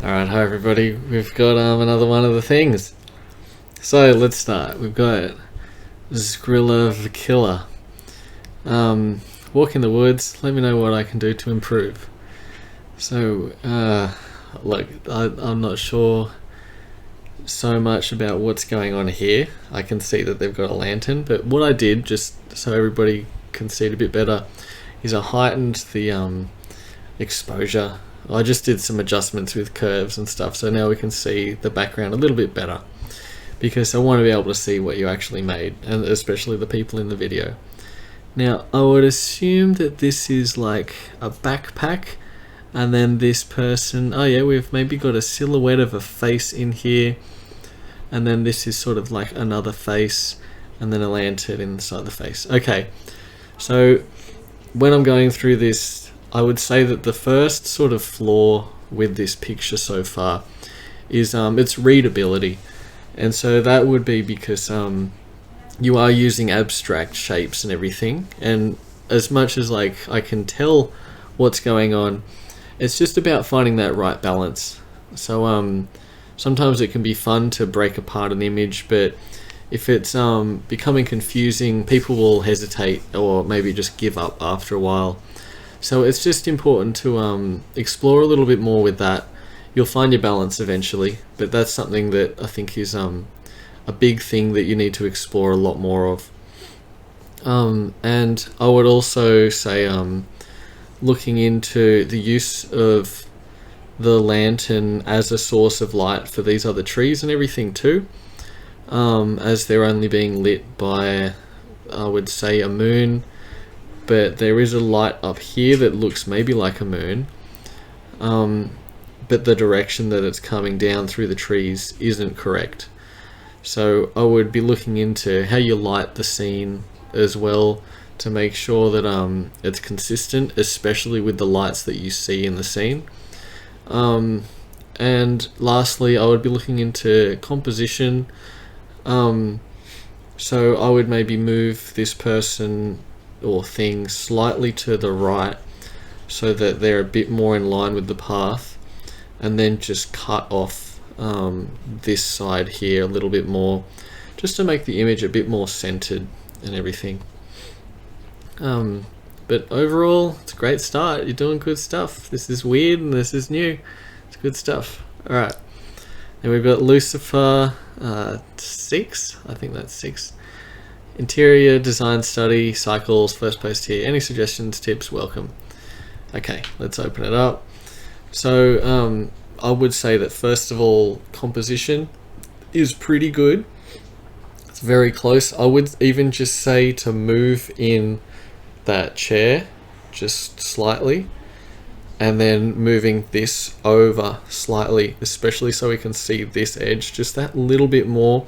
Alright, hi everybody. We've got another one of the things. So let's start. We've got Skrilla the Killer. Walk in the woods, let me know what I can do to improve. So, look, I'm not sure so much about what's going on here. I can see that they've got a lantern, but what I did, just so everybody can see it a bit better, is I heightened the exposure. I just did some adjustments with curves and stuff, so now we can see the background a little bit better, because I want to be able to see what you actually made, and especially the people in the video. Now, I would assume that this is like a backpack, and then this person, oh yeah, we've maybe got a silhouette of a face in here, and then this is sort of like another face, and then a lantern inside the face. Okay, so when I'm going through this, I would say that the first sort of flaw with this picture so far is its readability. And so that would be because you are using abstract shapes and everything, and as much as like I can tell what's going on, it's just about finding that right balance. So sometimes it can be fun to break apart an image, but if it's becoming confusing, people will hesitate or maybe just give up after a while. So it's just important to explore a little bit more with that. You'll find your balance eventually, but that's something that I think is a big thing that you need to explore a lot more of. And I would also say looking into the use of the lantern as a source of light for these other trees and everything too, as they're only being lit by, I would say, a moon. But there is a light up here that looks maybe like a moon, but the direction that it's coming down through the trees isn't correct. So I would be looking into how you light the scene as well, to make sure that it's consistent, especially with the lights that you see in the scene. And lastly, I would be looking into composition. So I would maybe move this person or thing slightly to the right so that they're a bit more in line with the path, and then just cut off this side here a little bit more, just to make the image a bit more centered and everything. But overall, it's a great start. You're doing good stuff. This is weird and this is new. It's good stuff. Alright, then we've got Lucifer 6, I think that's 6. Interior design study, cycles, first post here. Any suggestions, tips, welcome. Okay, let's open it up. So I would say that first of all, composition is pretty good. It's very close. I would even just say to move in that chair just slightly, and then moving this over slightly, especially so we can see this edge just that little bit more,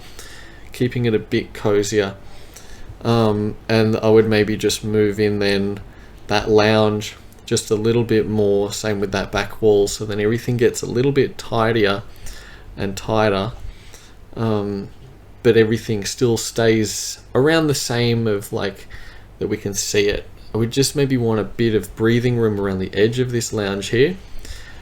keeping it a bit cozier. And I would maybe just move in then that lounge just a little bit more, same with that back wall, so then everything gets a little bit tidier and tighter, but everything still stays around the same of like that we can see it. I would just maybe want a bit of breathing room around the edge of this lounge here,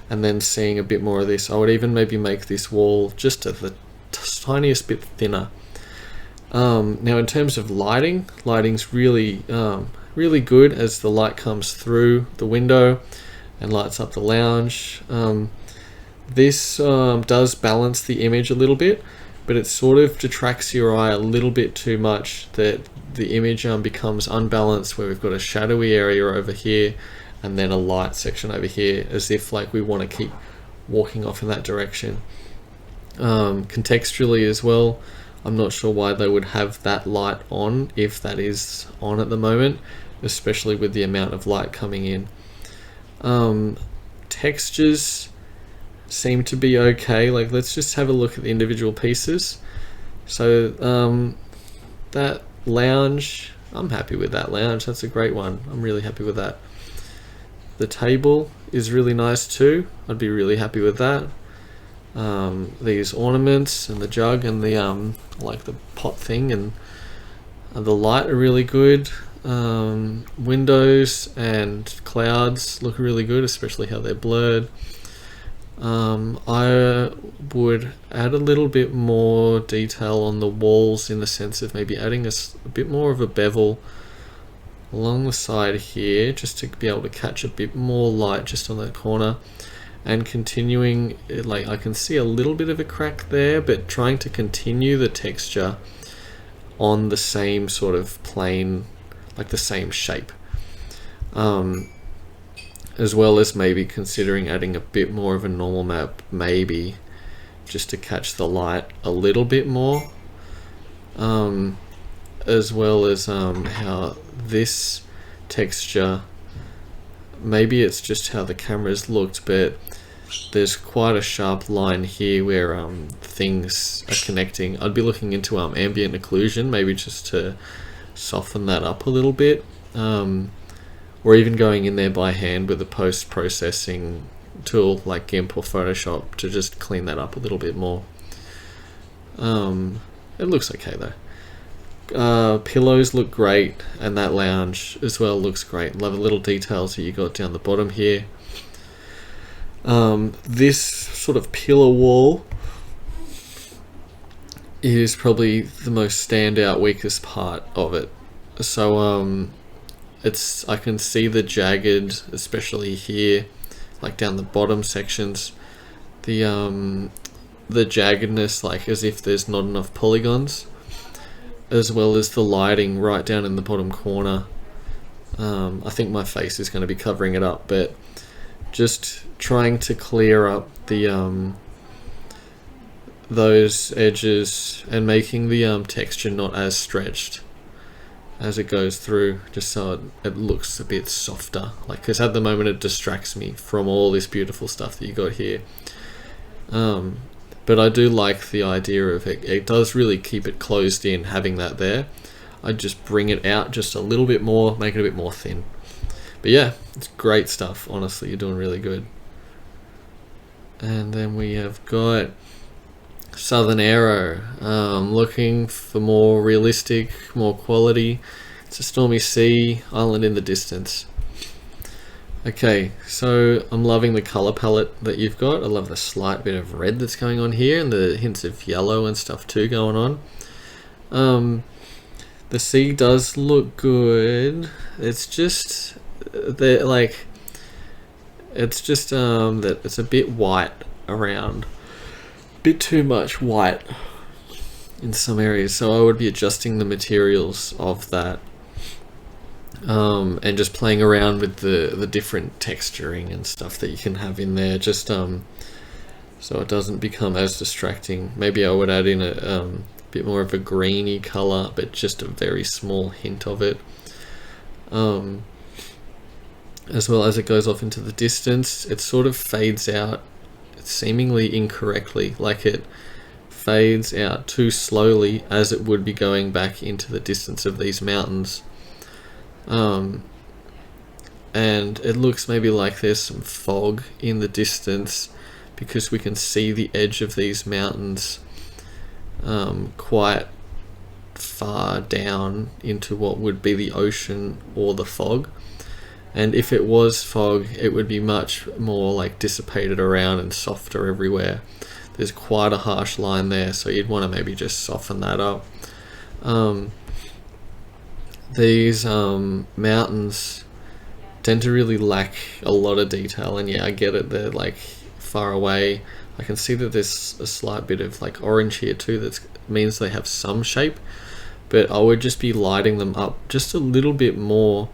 and then seeing a bit more of this. I would even maybe make this wall just the tiniest bit thinner. Now in terms of lighting's really really good as the light comes through the window and lights up the lounge. This does balance the image a little bit, but it sort of detracts your eye a little bit too much, that the image becomes unbalanced, where we've got a shadowy area over here and then a light section over here, as if like we want to keep walking off in that direction. Contextually as well, I'm not sure why they would have that light on if that is on at the moment, especially with the amount of light coming in. Textures seem to be okay. Like, let's just have a look at the individual pieces. So that lounge, I'm happy with that lounge. That's a great one. I'm really happy with that. The table is really nice too. I'd be really happy with that. These ornaments and the jug and the like the pot thing and the light are really good. Windows and clouds look really good, especially how they're blurred. I would add a little bit more detail on the walls, in the sense of maybe adding a bit more of a bevel along the side here, just to be able to catch a bit more light just on that corner, and continuing, like I can see a little bit of a crack there, but trying to continue the texture on the same sort of plane, like the same shape, as well as maybe considering adding a bit more of a normal map, maybe just to catch the light a little bit more, as well as how this texture, maybe it's just how the cameras looked, but there's quite a sharp line here where things are connecting. I'd be looking into ambient occlusion, maybe just to soften that up a little bit, or even going in there by hand with a post-processing tool like GIMP or Photoshop to just clean that up a little bit more. It looks okay though. Pillows look great, and that lounge as well looks great. Love the little details that you got down the bottom here. This sort of pillar wall is probably the most standout, weakest part of it. So I can see the jagged, especially here, like down the bottom sections, the jaggedness, like as if there's not enough polygons, as well as the lighting right down in the bottom corner. I think my face is going to be covering it up, but just trying to clear up the those edges and making the texture not as stretched as it goes through, just so it looks a bit softer, like, because at the moment it distracts me from all this beautiful stuff that you got here. But I do like the idea of it. It does really keep it closed in, having that there. I just bring it out just a little bit more, make it a bit more thin. But yeah, it's great stuff. Honestly, you're doing really good. And then we have got Southern Arrow, looking for more realistic, more quality. It's a stormy sea, island in the distance. Okay, so I'm loving the color palette that you've got. I love the slight bit of red that's going on here, and the hints of yellow and stuff too going on. The sea does look good. It's just that it's a bit white around. Bit too much white in some areas, so I would be adjusting the materials of that, and just playing around with the different texturing and stuff that you can have in there, just so it doesn't become as distracting. Maybe I would add in a bit more of a greeny color, but just a very small hint of it, as well as it goes off into the distance. It sort of fades out seemingly incorrectly, like it fades out too slowly as it would be going back into the distance of these mountains, and it looks maybe like there's some fog in the distance, because we can see the edge of these mountains quite far down into what would be the ocean or the fog. And if it was fog, it would be much more like dissipated around and softer everywhere. There's quite a harsh line there, so you'd want to maybe just soften that up. These mountains tend to really lack a lot of detail, and yeah, I get it, they're like far away. I can see that there's a slight bit of like orange here too, that means they have some shape, but I would just be lighting them up just a little bit more,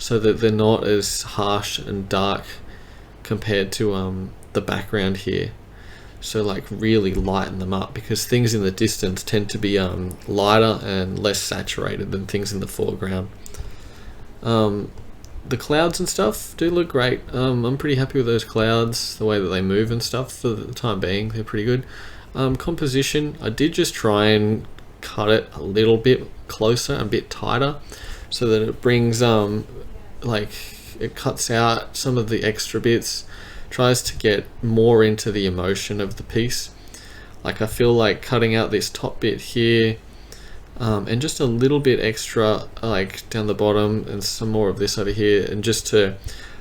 so that they're not as harsh and dark compared to the background here. So like really lighten them up, because things in the distance tend to be lighter and less saturated than things in the foreground. The clouds and stuff do look great. I'm pretty happy with those clouds, the way that they move and stuff. For the time being, they're pretty good. Composition, I did just try and cut it a little bit closer, a bit tighter, so that it brings like it cuts out some of the extra bits, tries to get more into the emotion of the piece. Like I feel like cutting out this top bit here, and just a little bit extra like down the bottom, and some more of this over here, and just to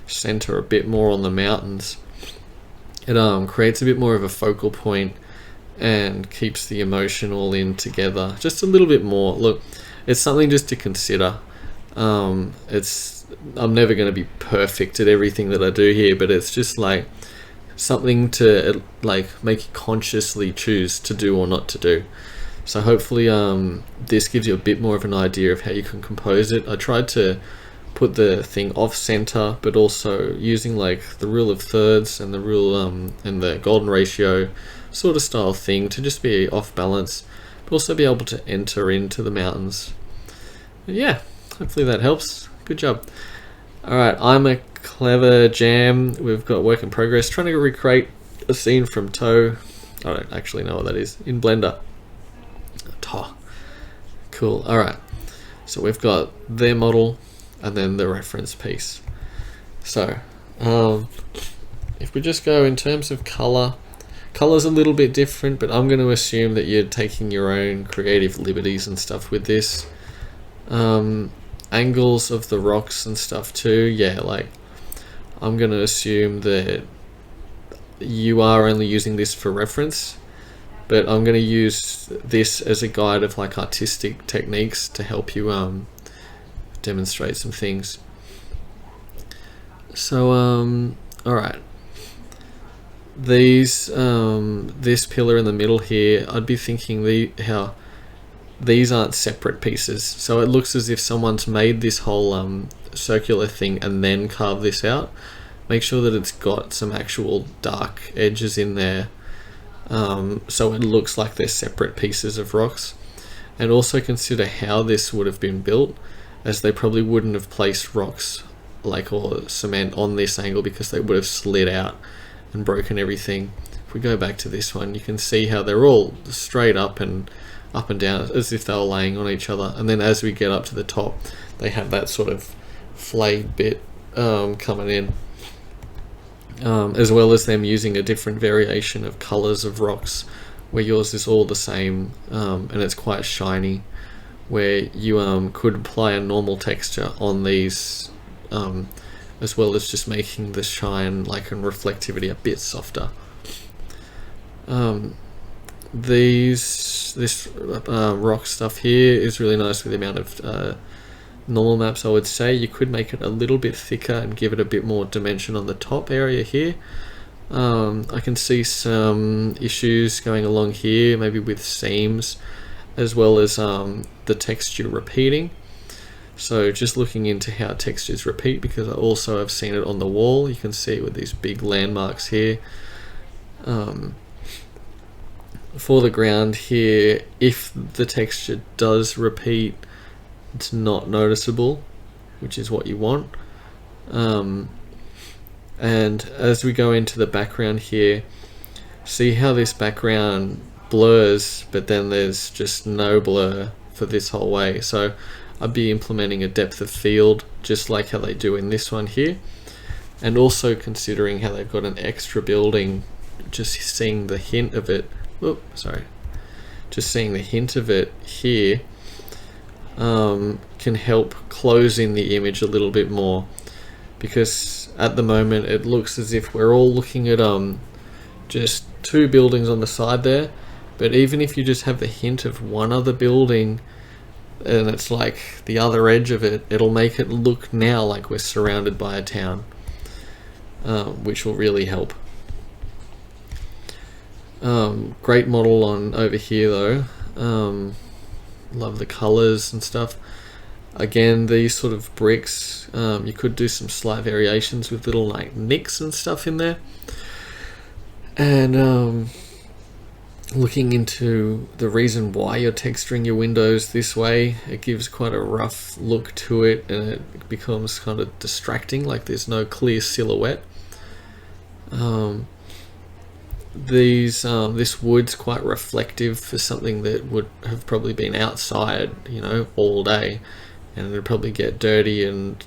center a bit more on the mountains, It creates a bit more of a focal point and keeps the emotion all in together just a little bit more. Look, it's something just to consider. I'm never going to be perfect at everything that I do here, but it's just like something to like make you consciously choose to do or not to do. So hopefully this gives you a bit more of an idea of how you can compose it. I tried to put the thing off center, but also using like the rule of thirds and the rule and the golden ratio sort of style thing to just be off balance, but also be able to enter into the mountains. Yeah, hopefully that helps. Good job. Alright, I'm a clever jam. We've got work in progress, trying to recreate a scene from Toe. I don't actually know what that is in Blender. Cool. Alright, so we've got their model and then the reference piece. So if we just go in terms of color's a little bit different, but I'm going to assume that you're taking your own creative liberties and stuff with this. Angles of the rocks and stuff too, yeah, like I'm going to assume that you are only using this for reference, but I'm going to use this as a guide of like artistic techniques to help you demonstrate some things. So alright, this pillar in the middle here, I'd be thinking how these aren't separate pieces, so it looks as if someone's made this whole circular thing and then carved this out. Make sure that it's got some actual dark edges in there, so it looks like they're separate pieces of rocks. And also consider how this would have been built, as they probably wouldn't have placed rocks like or cement on this angle because they would have slid out and broken everything. If we go back to this one, you can see how they're all straight up and down as if they were laying on each other, and then as we get up to the top they have that sort of flayed bit coming in, as well as them using a different variation of colors of rocks, where yours is all the same and it's quite shiny, where you could apply a normal texture on these as well as just making the shine like and reflectivity a bit softer. This rock stuff here is really nice with the amount of normal maps. I would say you could make it a little bit thicker and give it a bit more dimension on the top area here. I can see some issues going along here, maybe with seams, as well as the texture repeating. So just looking into how textures repeat, because I also have seen it on the wall. You can see it with these big landmarks here. For the ground here, if the texture does repeat, it's not noticeable, which is what you want. And as we go into the background here, see how this background blurs, but then there's just no blur for this whole way. So I'd be implementing a depth of field just like how they do in this one here, and also considering how they've got an extra building. Just seeing the hint of it, just seeing the hint of it here can help close in the image a little bit more, because at the moment it looks as if we're all looking at just two buildings on the side there, but even if you just have the hint of one other building and it's like the other edge of it, it'll make it look now like we're surrounded by a town, which will really help. Great model on over here though. Love the colors and stuff. Again, these sort of bricks, you could do some slight variations with little like nicks and stuff in there. And looking into the reason why you're texturing your windows this way, it gives quite a rough look to it, and it becomes kind of distracting, like there's no clear silhouette. This wood's quite reflective for something that would have probably been outside, you know, all day, and it'd probably get dirty and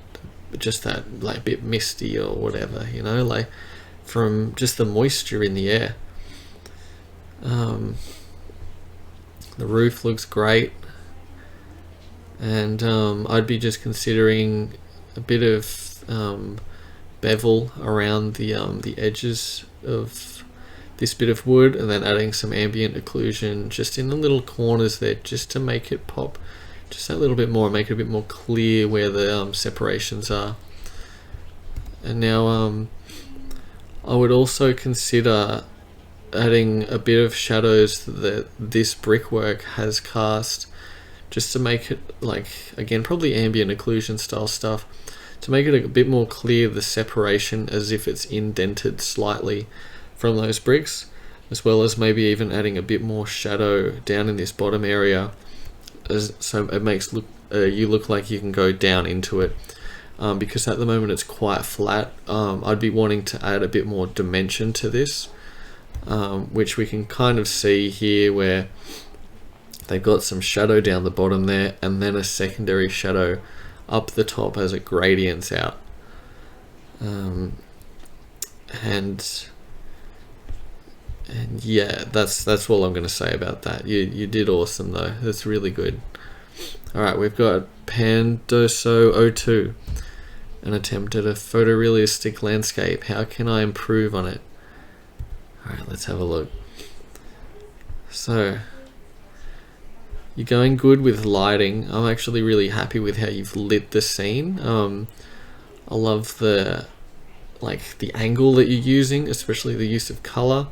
just that like bit misty or whatever, you know, like from just the moisture in the air. The roof looks great, and I'd be just considering a bit of bevel around the edges of this bit of wood, and then adding some ambient occlusion just in the little corners there, just to make it pop just that little bit more, make it a bit more clear where the separations are. And now I would also consider adding a bit of shadows that this brickwork has cast, just to make it, like, again, probably ambient occlusion style stuff, to make it a bit more clear, the separation, as if it's indented slightly from those bricks, as well as maybe even adding a bit more shadow down in this bottom area, so it makes you look like you can go down into it, because at the moment it's quite flat. I'd be wanting to add a bit more dimension to this, which we can kind of see here, where they've got some shadow down the bottom there, and then a secondary shadow up the top as it gradients out. And yeah, that's all I'm going to say about that. You did awesome though. That's really good. Alright, we've got Pandoso 02. An attempt at a photorealistic landscape. How can I improve on it? Alright, let's have a look. So, you're going good with lighting. I'm actually really happy with how you've lit the scene. I love the angle that you're using, especially the use of color.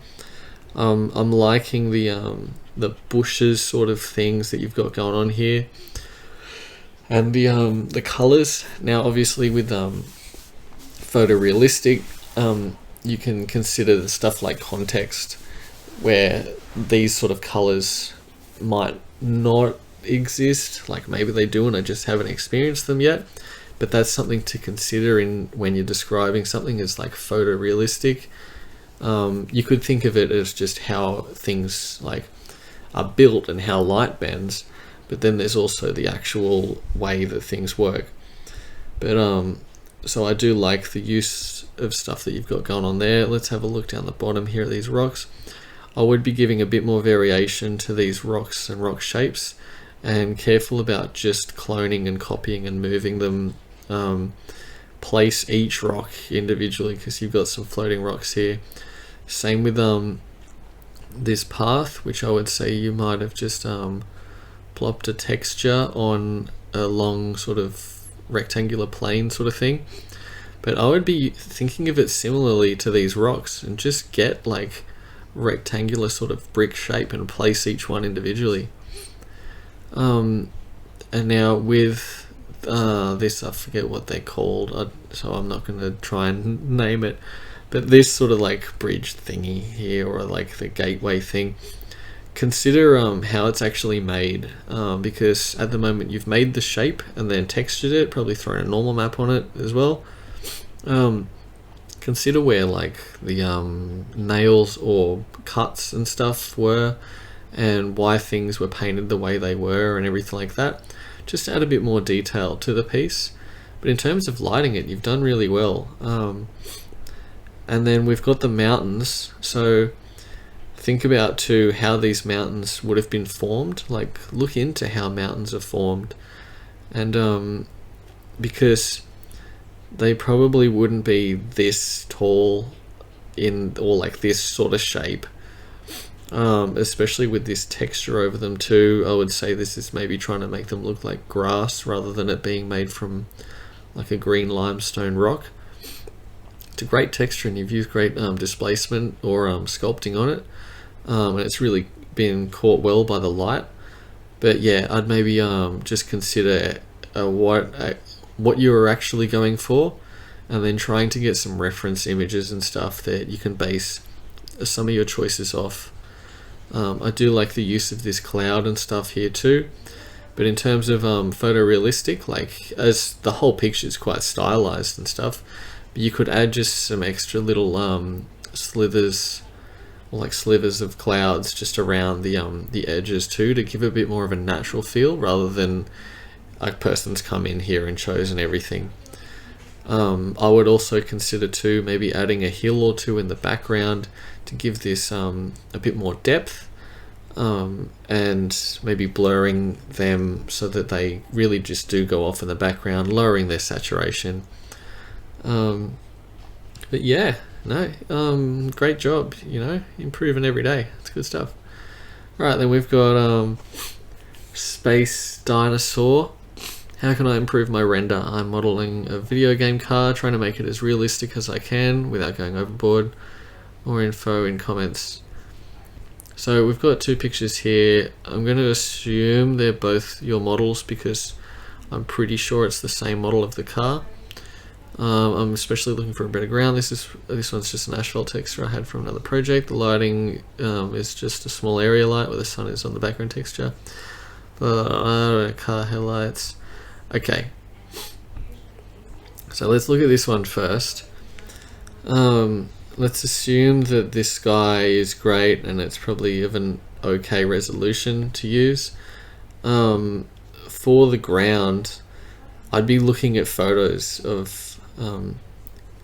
I'm liking the bushes sort of things that you've got going on here, and the colors. Now, obviously, with photorealistic, you can consider the stuff like context, where these sort of colors might not exist. Like, maybe they do and I just haven't experienced them yet, but that's something to consider when you're describing something as like photorealistic. You could think of it as just how things like are built and how light bends, but then there's also the actual way that things work. But so I do like the use of stuff that you've got going on there. Let's have a look down the bottom here at these rocks. I would be giving a bit more variation to these rocks and rock shapes, and careful about just cloning and copying and moving them. Place each rock individually, because you've got some floating rocks here. Same with this path, which I would say you might have just plopped a texture on a long sort of rectangular plane sort of thing. But I would be thinking of it similarly to these rocks, and just get like rectangular sort of brick shape and place each one individually. And now with this, I forget what they're called, so I'm not going to try and name it, but this sort of like bridge thingy here, or like the gateway thing, consider how it's actually made, because at the moment you've made the shape and then textured it, probably thrown a normal map on it as well. Consider where like the nails or cuts and stuff were, and why things were painted the way they were and everything like that, just to add a bit more detail to the piece. But in terms of lighting it, you've done really well. And then we've got the mountains, so think about too how these mountains would have been formed. Like, look into how mountains are formed, and because they probably wouldn't be this tall or like this sort of shape, especially with this texture over them too. I would say this is maybe trying to make them look like grass rather than it being made from like a green limestone rock. It's a great texture, and you've used great displacement or sculpting on it, and it's really been caught well by the light. But yeah, I'd maybe just consider what you were actually going for, and then trying to get some reference images and stuff that you can base some of your choices off. I do like the use of this cloud and stuff here too, but in terms of photorealistic, like, as the whole picture is quite stylized and stuff, but you could add just some extra little slithers, or like slivers of clouds just around the edges too, to give it a bit more of a natural feel, rather than a person's come in here and chosen everything. I would also consider too maybe adding a hill or two in the background to give this a bit more depth, and maybe blurring them so that they really just do go off in the background, lowering their saturation. But yeah, No, great job, you know, improving every day. It's good stuff. Right, then we've got Space Dinosaur. How can I improve my render? I'm modeling a video game car, trying to make it as realistic as I can without going overboard. More info in comments. So we've got two pictures here. I'm going to assume they're both your models because I'm pretty sure it's the same model of the car. I'm especially looking for a better ground. This one's just an asphalt texture I had from another project. The lighting is just a small area light where the sun is on the background texture. Car headlights. Okay. So let's look at this one first. Let's assume that this sky is great and it's probably of an okay resolution to use. For the ground, I'd be looking at photos of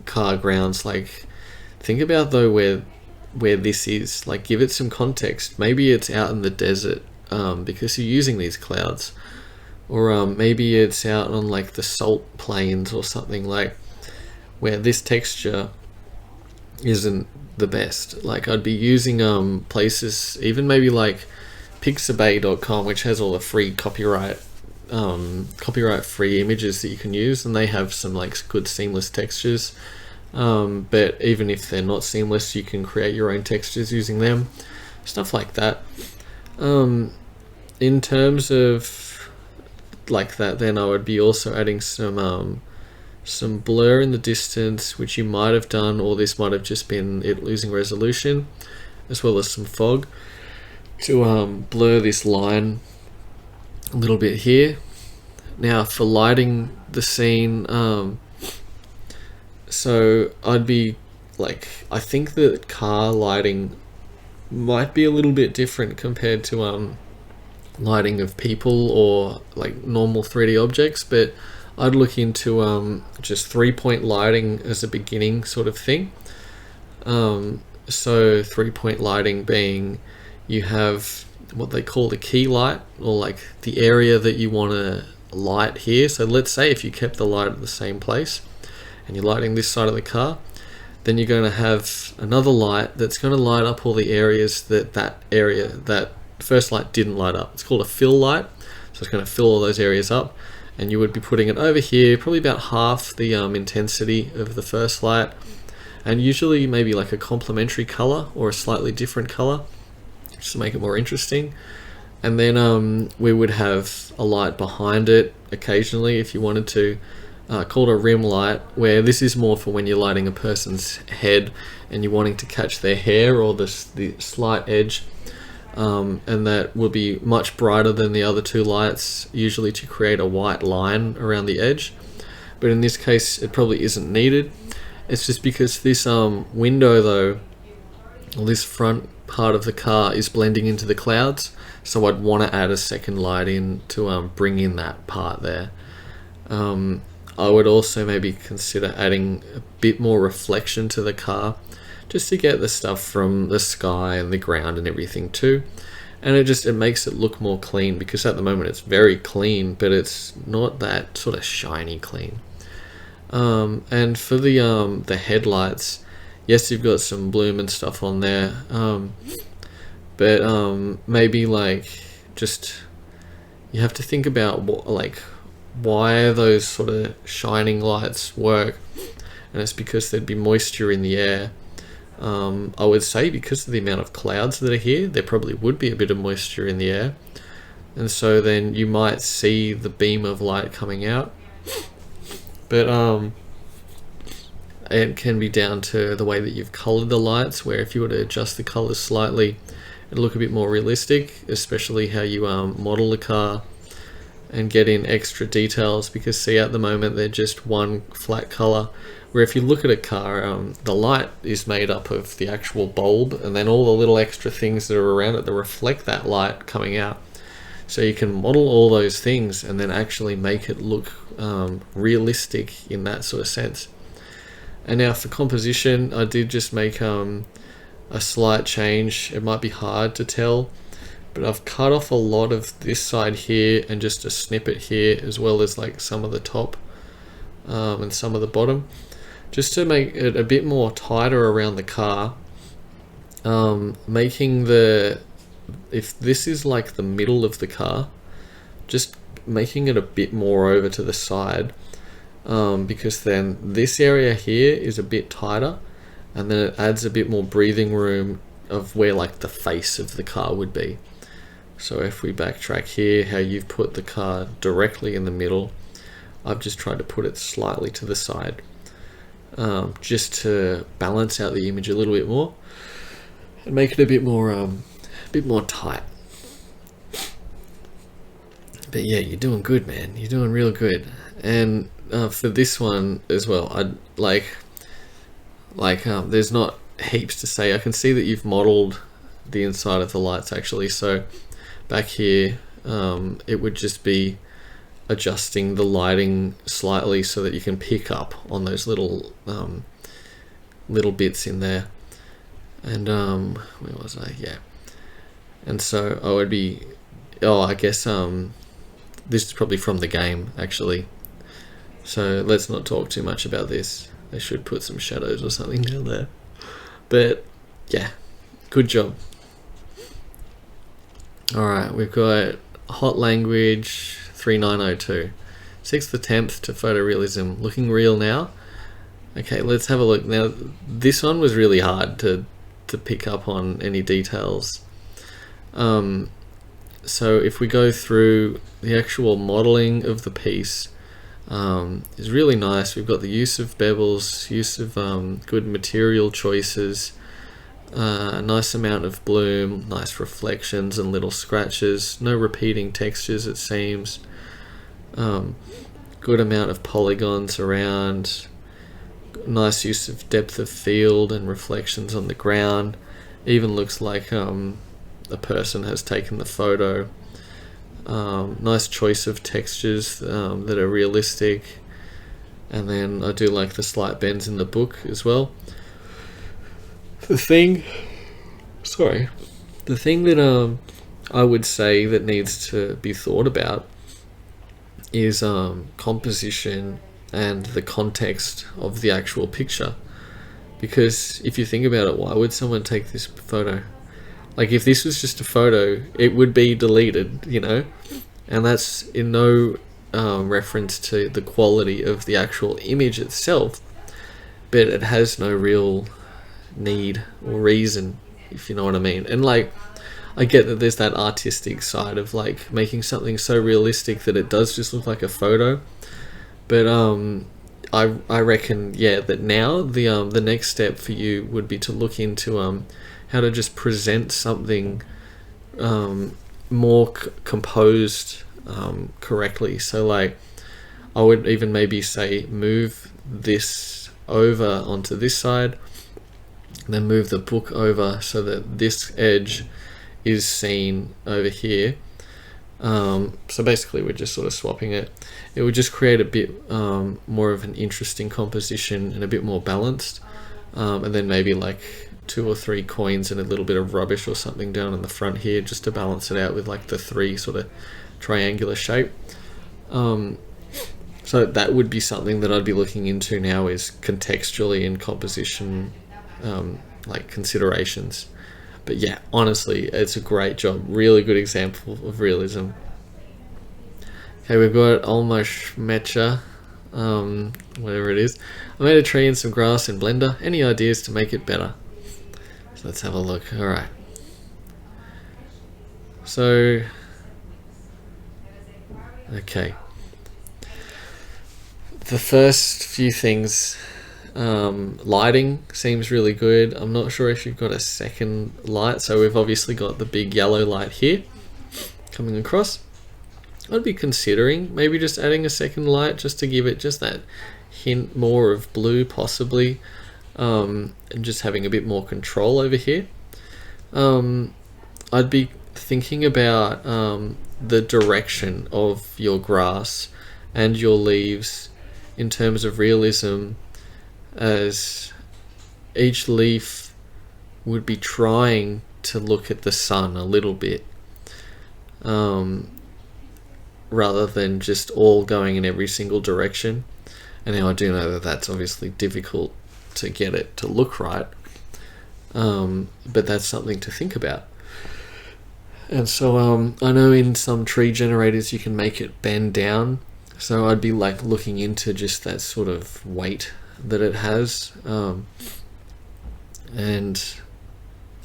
car grounds. Like, think about though where this is. Like, give it some context. Maybe it's out in the desert because you're using these clouds, or maybe it's out on like the salt plains or something, like where this texture isn't the best. Like, I'd be using places, even maybe like pixabay.com, which has all the free copyright free images that you can use, and they have some like good seamless textures, but even if they're not seamless, you can create your own textures using them, stuff like that. In terms of like that, then I would be also adding some blur in the distance, which you might have done, or this might have just been it losing resolution, as well as some fog to blur this line a little bit here. Now for lighting the scene, so I'd be like, I think that car lighting might be a little bit different compared to lighting of people or like normal 3D objects, but I'd look into just 3-point lighting as a beginning sort of thing. So 3-point lighting being, you have what they call the key light, or like the area that you want to light here. So let's say if you kept the light at the same place and you're lighting this side of the car, then you're going to have another light that's going to light up all the areas that first light didn't light up. It's called a fill light. So it's going to fill all those areas up, and you would be putting it over here, probably about half the intensity of the first light, and usually maybe like a complementary color or a slightly different color, just to make it more interesting. And then we would have a light behind it occasionally if you wanted to, called a rim light, where this is more for when you're lighting a person's head and you're wanting to catch their hair or the slight edge, and that will be much brighter than the other two lights, usually to create a white line around the edge. But in this case it probably isn't needed. It's just because this window though, or this front part of the car, is blending into the clouds, so I'd want to add a second light in to bring in that part there. I would also maybe consider adding a bit more reflection to the car, just to get the stuff from the sky and the ground and everything too. And it makes it look more clean, because at the moment it's very clean, but it's not that sort of shiny clean. And for the headlights, yes, you've got some bloom and stuff on there, but maybe like just, you have to think about why those sort of shining lights work, and it's because there'd be moisture in the air. I would say because of the amount of clouds that are here, there probably would be a bit of moisture in the air, and so then you might see the beam of light coming out. But it can be down to the way that you've colored the lights, where if you were to adjust the colors slightly, it'll look a bit more realistic, especially how you model the car and get in extra details, because see, at the moment they're just one flat color, where if you look at a car, the light is made up of the actual bulb and then all the little extra things that are around it that reflect that light coming out. So you can model all those things and then actually make it look realistic in that sort of sense. And now for composition, I did just make a slight change. It might be hard to tell, but I've cut off a lot of this side here and just a snippet here, as well as like some of the top and some of the bottom, just to make it a bit more tighter around the car, making if this is like the middle of the car, just making it a bit more over to the side, because then this area here is a bit tighter, and then it adds a bit more breathing room of where like the face of the car would be. So if we backtrack here, how you've put the car directly in the middle, I've just tried to put it slightly to the side, just to balance out the image a little bit more and make it a bit more tight. But yeah, you're doing good, man. You're doing real good. And for this one as well, I'd there's not heaps to say. I can see that you've modeled the inside of the lights actually. So back here, it would just be adjusting the lighting slightly so that you can pick up on those little bits in there. And where was I? Yeah. And so I would be, I guess this is probably from the game actually. So let's not talk too much about this. They should put some shadows or something down there. But yeah, good job. Alright, we've got hot language 3902. 6th attempt to photorealism. Looking real now. Okay, let's have a look. Now, this one was really hard to pick up on any details. So if we go through the actual modeling of the piece, is really nice. We've got the use of bevels, use of good material choices, a nice amount of bloom, nice reflections and little scratches, no repeating textures it seems, good amount of polygons around, nice use of depth of field and reflections on the ground. Even looks like a person has taken the photo. Nice choice of textures that are realistic, and then I do like the slight bends in the book as well. The thing that I would say that needs to be thought about is composition and the context of the actual picture, because if you think about it, why would someone take this photo? Like, if this was just a photo, it would be deleted, you know? And that's in no reference to the quality of the actual image itself, but it has no real need or reason, if you know what I mean. And, like, I get that there's that artistic side of, like, making something so realistic that it does just look like a photo. But I reckon, yeah, that now the next step for you would be to look into how to just present something more composed correctly. So like, I would even maybe say move this over onto this side, and then move the book over so that this edge is seen over here. So basically we're just sort of swapping it. It would just create a bit more of an interesting composition and a bit more balanced, and then maybe like 2 or 3 coins and a little bit of rubbish or something down in the front here, just to balance it out with like the 3 sort of triangular shape. So that would be something that I'd be looking into now, is contextually and composition like considerations. But yeah, honestly, it's a great job. Really good example of realism. Okay, we've got almost Matcha, whatever it is. I made a tree and some grass in Blender. Any ideas to make it better? So let's have a look. Alright. So, okay. The first few things, lighting seems really good. I'm not sure if you've got a second light. So we've obviously got the big yellow light here coming across. I'd be considering maybe just adding a second light just to give it just that hint more of blue possibly, and just having a bit more control over here. I'd be thinking about the direction of your grass and your leaves in terms of realism, as each leaf would be trying to look at the sun a little bit, rather than just all going in every single direction. And now I do know that that's obviously difficult to get it to look right, but that's something to think about. And so I know in some tree generators you can make it bend down, so I'd be like looking into just that sort of weight that it has, and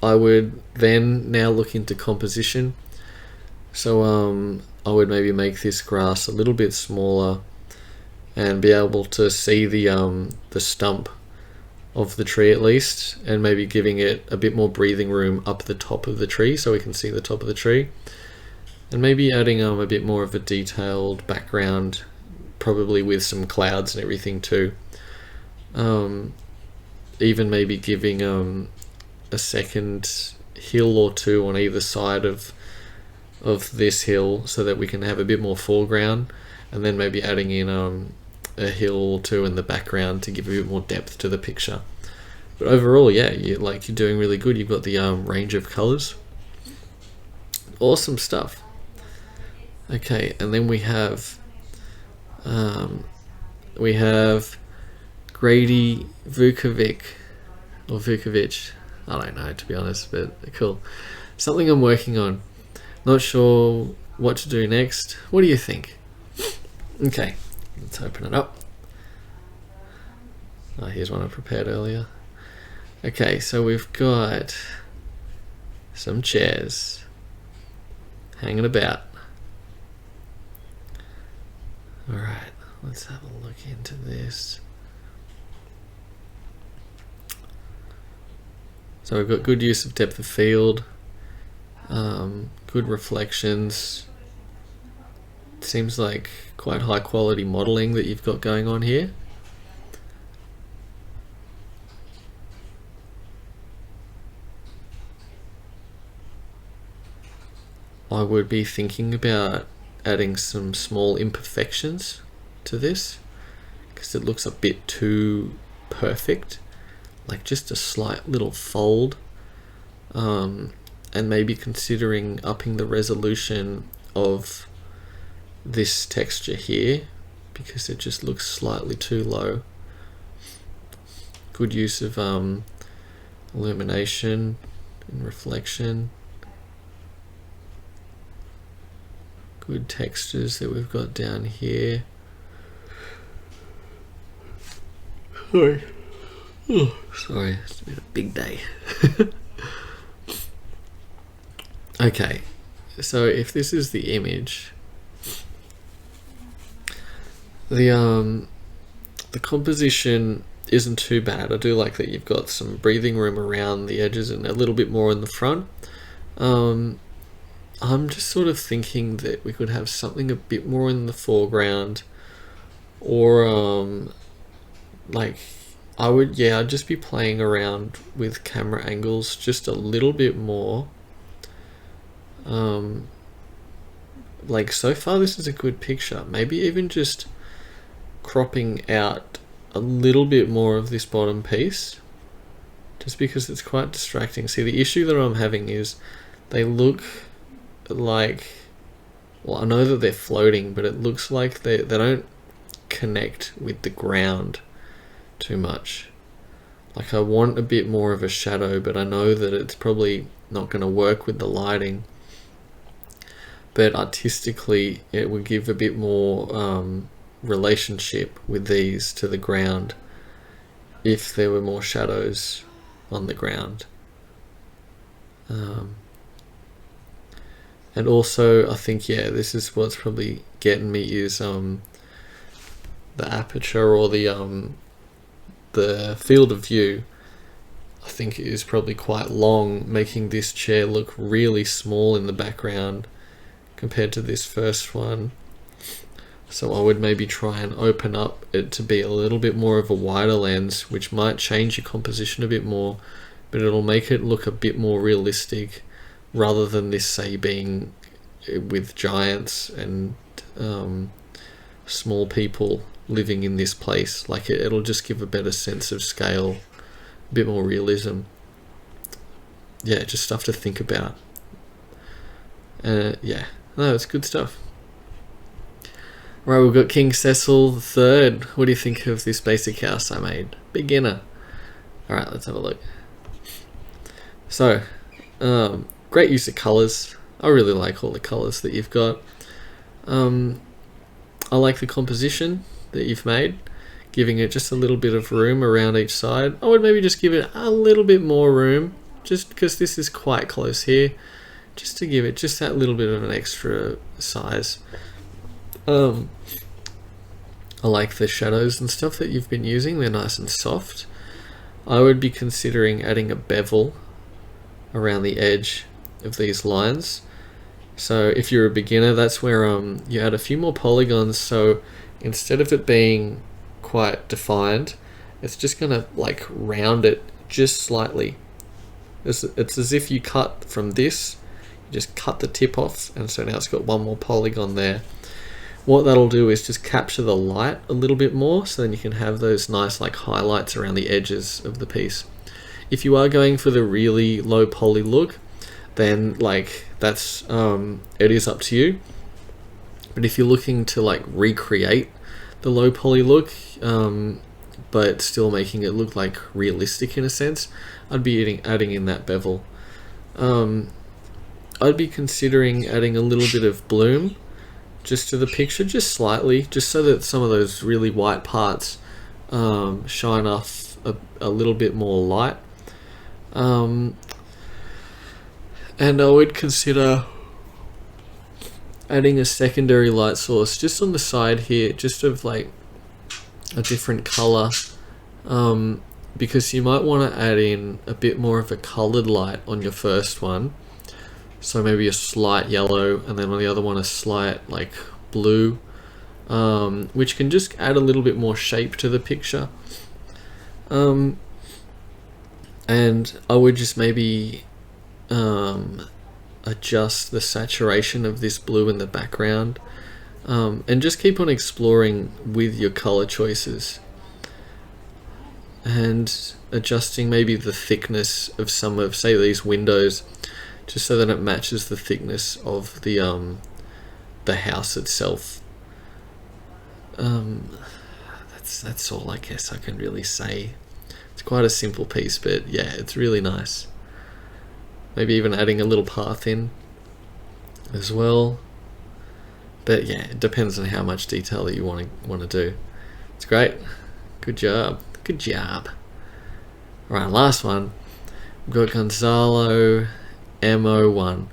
I would then now look into composition. So I would maybe make this grass a little bit smaller and be able to see the stump of the tree at least, and maybe giving it a bit more breathing room up the top of the tree so we can see the top of the tree, and maybe adding a bit more of a detailed background, probably with some clouds and everything too. Even maybe giving a second hill or two on either side of this hill so that we can have a bit more foreground, and then maybe adding in a hill or two in the background to give a bit more depth to the picture. But overall, yeah, you're doing really good. You've got the range of colors. Awesome stuff. Okay, and then we have Grady Vukovic, or Vukovic. I don't know, to be honest, but cool. Something I'm working on. Not sure what to do next. What do you think? Okay, let's open it up. Oh, here's one I prepared earlier. Okay, so we've got some chairs hanging about. Alright, let's have a look into this. So we've got good use of depth of field, good reflections. It seems like quite high quality modeling that you've got going on here. I would be thinking about adding some small imperfections to this, because it looks a bit too perfect, like just a slight little fold, and maybe considering upping the resolution of this texture here, because it just looks slightly too low. Good use of illumination and reflection. Good textures that we've got down here. Sorry. Oh, sorry, it's been a big day. Okay, so if this is the image, the composition isn't too bad. I do like that you've got some breathing room around the edges and a little bit more in the front. I'm just sort of thinking that we could have something a bit more in the foreground, or I'd just be playing around with camera angles just a little bit more. So far this is a good picture. Maybe even just cropping out a little bit more of this bottom piece, just because it's quite distracting. See, the issue that I'm having is they look like, well, I know that they're floating, but it looks like they don't connect with the ground too much. Like, I want a bit more of a shadow, but I know that it's probably not going to work with the lighting. But artistically, it would give a bit more relationship with these to the ground if there were more shadows on the ground. And also, I think, yeah, this is what's probably getting me is the aperture, or the field of view. I think it is probably quite long, making this chair look really small in the background compared to this first one. So I would maybe try and open up it to be a little bit more of a wider lens, which might change your composition a bit more, but it'll make it look a bit more realistic, rather than this, say, being with giants and small people living in this place. Like, it'll just give a better sense of scale, a bit more realism. Yeah, just stuff to think about. Yeah, no, it's good stuff. Right, we've got King Cecil III. What do you think of this basic house I made? Beginner. Alright, let's have a look. So, great use of colours. I really like all the colours that you've got. I like the composition that you've made, giving it just a little bit of room around each side. I would maybe just give it a little bit more room, just because this is quite close here, just to give it just that little bit of an extra size. I like the shadows and stuff that you've been using. They're nice and soft. I would be considering adding a bevel around the edge of these lines. So if you're a beginner, that's where you add a few more polygons, so instead of it being quite defined, it's just gonna like round it just slightly. It's as if you cut from this, you just cut the tip off, and so now it's got one more polygon there. What that'll do is just capture the light a little bit more, so then you can have those nice like highlights around the edges of the piece. If you are going for the really low poly look, then like that's it is up to you. But if you're looking to like recreate the low poly look, but still making it look like realistic in a sense, I'd be adding in that bevel. I'd be considering adding a little bit of bloom just to the picture, just slightly, just so that some of those really white parts shine off a little bit more light. And I would consider adding a secondary light source just on the side here, just of like a different color, because you might want to add in a bit more of a colored light on your first one. So maybe a slight yellow, and then on the other one a slight like blue, which can just add a little bit more shape to the picture. And I would just maybe adjust the saturation of this blue in the background, and just keep on exploring with your color choices and adjusting maybe the thickness of some of, say, these windows, just so that it matches the thickness of the house itself. That's all I guess I can really say. It's quite a simple piece, but yeah, it's really nice. Maybe even adding a little path in as well. But yeah, it depends on how much detail that you want to do. It's great. Good job. Good job. Right, last one. We've got Gonzalo MO1.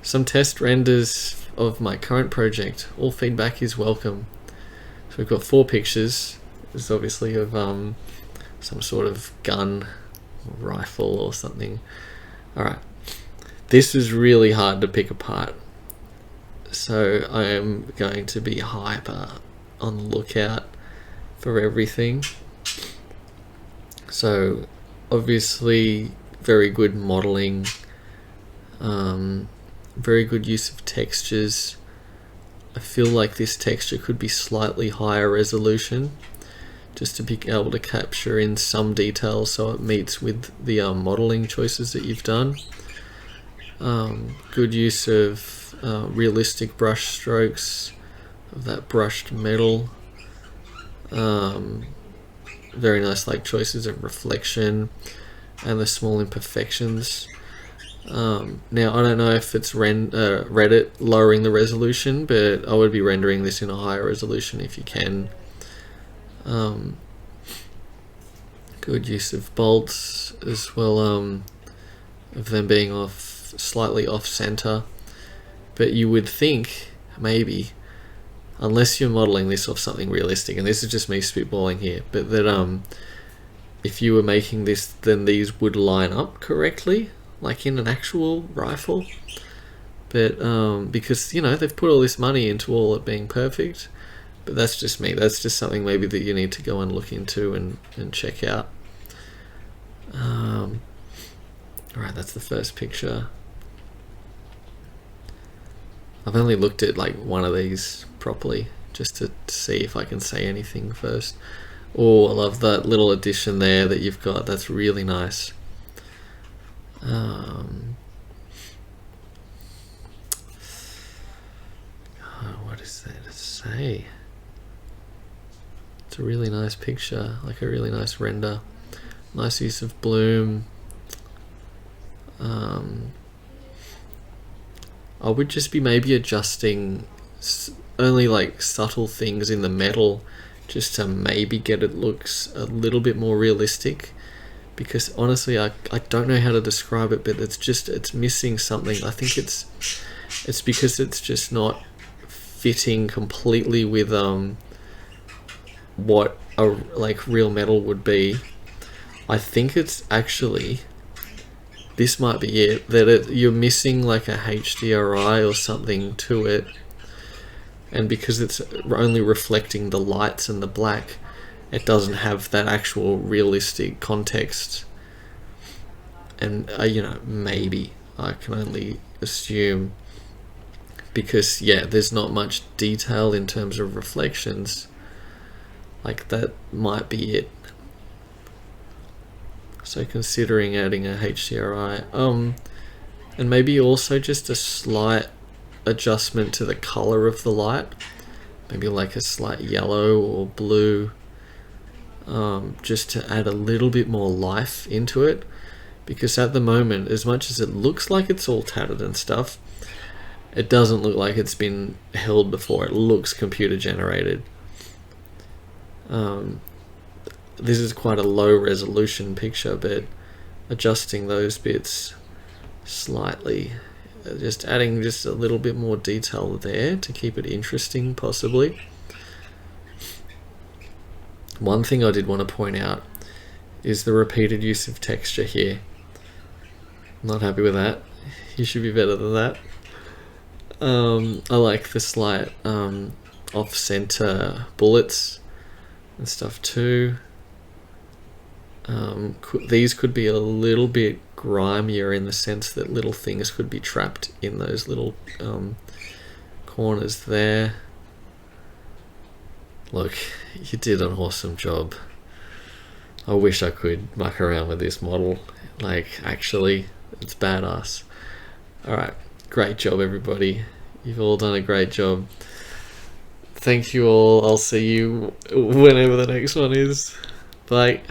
Some test renders of my current project. All feedback is welcome. So we've got 4 pictures. This is obviously of some sort of gun, or rifle or something. Alright. This is really hard to pick apart. So I am going to be hyper on the lookout for everything. So obviously very good modeling, very good use of textures. I feel like this texture could be slightly higher resolution, just to be able to capture in some detail so it meets with the modeling choices that you've done. Good use of realistic brush strokes of that brushed metal. Very nice like choices of reflection and the small imperfections. Now I don't know if it's Reddit lowering the resolution, but I would be rendering this in a higher resolution if you can. Good use of bolts as well, of them being slightly off center. But you would think, maybe, unless you're modeling this off something realistic, and this is just me spitballing here, but that if you were making this, then these would line up correctly, like in an actual rifle. But because, you know, they've put all this money into all it being perfect. But that's just me. That's just something maybe that you need to go and look into and check out. Alright, that's the first picture. I've only looked at like one of these properly, just to see if I can say anything first. Oh, I love that little addition there that you've got. That's really nice. What is that? It's say? It's a really nice picture, like a really nice render. Nice use of bloom. I would just be maybe adjusting only like subtle things in the metal just to maybe get it looks a little bit more realistic, because honestly I don't know how to describe it, but it's missing something. I think it's because it's just not fitting completely with what a like real metal would be. I think it's actually, this might be it, that you're missing like a HDRI or something to it, and because it's only reflecting the lights and the black, it doesn't have that actual realistic context. And maybe I can only assume, because there's not much detail in terms of reflections. Like, that might be it. So considering adding a HDRI, and maybe also just a slight adjustment to the color of the light, maybe like a slight yellow or blue, just to add a little bit more life into it, because at the moment, as much as it looks like it's all tattered and stuff, it doesn't look like it's been held before. It looks computer generated. This is quite a low resolution picture, but adjusting those bits slightly, just adding just a little bit more detail there to keep it interesting, possibly. One thing I did want to point out is the repeated use of texture here. I'm not happy with that. You should be better than that. I like the slight off-center bullets and stuff too. These could be a little bit grimier in the sense that little things could be trapped in those little corners there. Look, you did an awesome job. I wish I could muck around with this model. Like, actually, it's badass. Alright, great job everybody. You've all done a great job. Thank you all. I'll see you whenever the next one is. Bye.